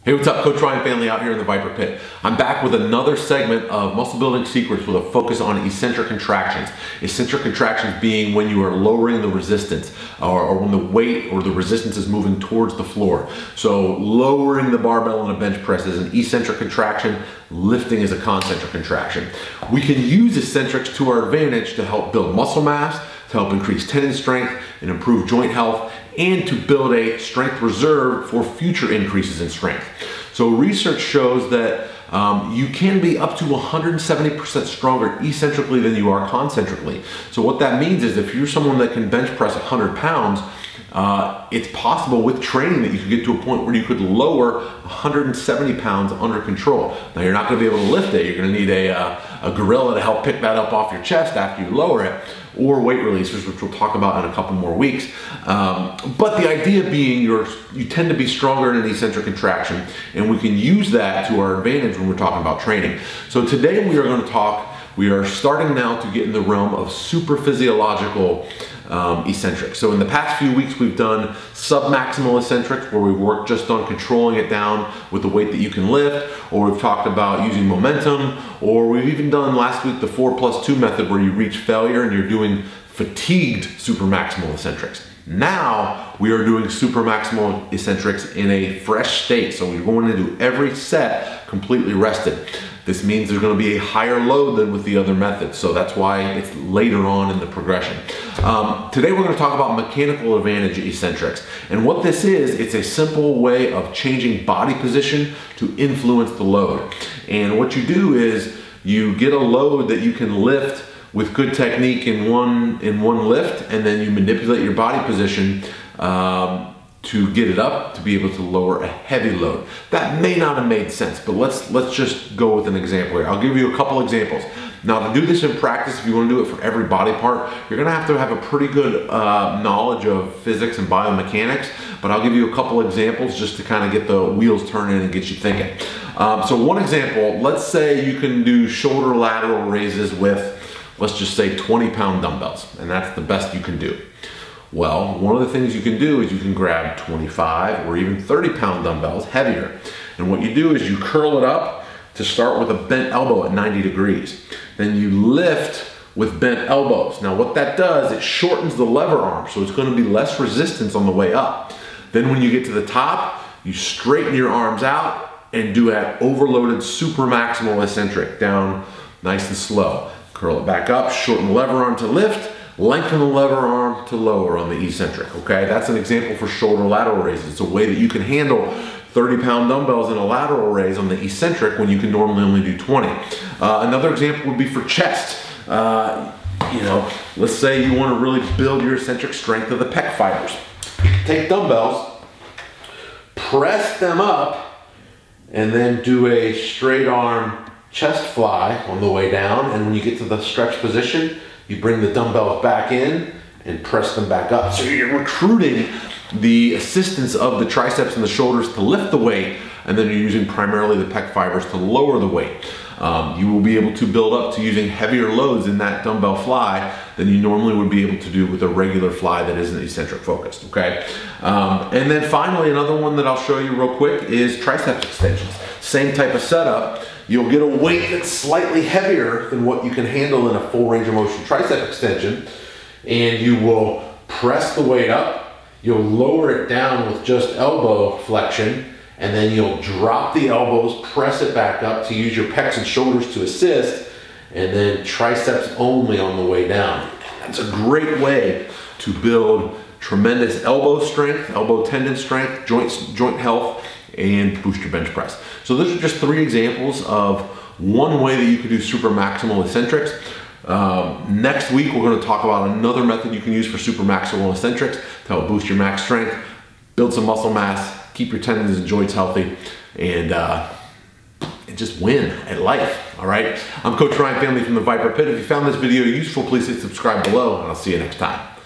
Hey, what's up? Coach Ryan family out here in the Viper Pit. I'm back with another segment of muscle building secrets with a focus on eccentric contractions. Eccentric contractions being when you are lowering the resistance or when the weight or the resistance is moving towards the floor. So lowering the barbell on a bench press is an eccentric contraction, lifting is a concentric contraction. We can use eccentrics to our advantage to help build muscle mass, to help increase tendon strength and improve joint health, and to build a strength reserve for future increases in strength. So research shows that you can be up to 170% stronger eccentrically than you are concentrically. So what that means is if you're someone that can bench press 100 pounds, it's possible with training that you could get to a point where you could lower 170 pounds under control. Now you're not going to be able to lift it. You're going to need a gorilla to help pick that up off your chest after you lower it, or weight releasers, which we'll talk about in a couple more weeks. But the idea being you tend to be stronger in an eccentric contraction, and we can use that to our advantage when we're talking about training. So today we are starting now to get in the realm of supraphysiological eccentrics. So in the past few weeks we've done sub-maximal eccentrics, where we've worked just on controlling it down with the weight that you can lift, or we've talked about using momentum, or we've even done last week the 4+2 method where you reach failure and you're doing fatigued supramaximal eccentrics. Now we are doing supramaximal eccentrics in a fresh state. So we're going to do every set completely rested. This means there's going to be a higher load than with the other methods. So that's why it's later on in the progression. Today we're going to talk about mechanical advantage eccentrics. And what this is, it's a simple way of changing body position to influence the load. And what you do is you get a load that you can lift with good technique in one lift, and then you manipulate your body position to get it up to be able to lower a heavy load. That may not have made sense, but let's just go with an example here. I'll give you a couple examples. Now, to do this in practice, if you want to do it for every body part, you're going to have a pretty good knowledge of physics and biomechanics, but I'll give you a couple examples just to kind of get the wheels turning and get you thinking. So one example, let's say you can do shoulder lateral raises with, let's just say 20-pound dumbbells, and that's the best you can do. Well, one of the things you can do is you can grab 25 or even 30-pound dumbbells, heavier. And what you do is you curl it up to start with a bent elbow at 90 degrees. Then you lift with bent elbows. Now what that does, it shortens the lever arm, so it's going to be less resistance on the way up. Then when you get to the top, you straighten your arms out and do an overloaded supramaximal eccentric down nice and slow. Curl it back up, shorten the lever arm to lift, lengthen the lever arm to lower on the eccentric, okay? That's an example for shoulder lateral raises. It's a way that you can handle 30-pound dumbbells in a lateral raise on the eccentric when you can normally only do 20. Another example would be for chest. Let's say you want to really build your eccentric strength of the pec fibers. Take dumbbells, press them up, and then do a straight arm chest fly on the way down, and when you get to the stretch position, you bring the dumbbells back in and press them back up. So you're recruiting the assistance of the triceps and the shoulders to lift the weight, and then you're using primarily the pec fibers to lower the weight. You will be able to build up to using heavier loads in that dumbbell fly than you normally would be able to do with a regular fly that isn't eccentric focused, okay? And then finally, another one that I'll show you real quick is triceps extensions. Same type of setup. You'll get a weight that's slightly heavier than what you can handle in a full range of motion tricep extension, and you will press the weight up, you'll lower it down with just elbow flexion, and then you'll drop the elbows, press it back up to use your pecs and shoulders to assist, and then triceps only on the way down. That's a great way to build tremendous elbow strength, elbow tendon strength, joint health, and boost your bench press. So those are just 3 examples of one way that you could do supramaximal eccentrics. Next week we're going to talk about another method you can use for supramaximal eccentrics to help boost your max strength, build some muscle mass, keep your tendons and joints healthy, and just win at life. All right, I'm Coach Ryan family from the Viper Pit. If you found this video useful, please hit subscribe below, and I'll see you next time.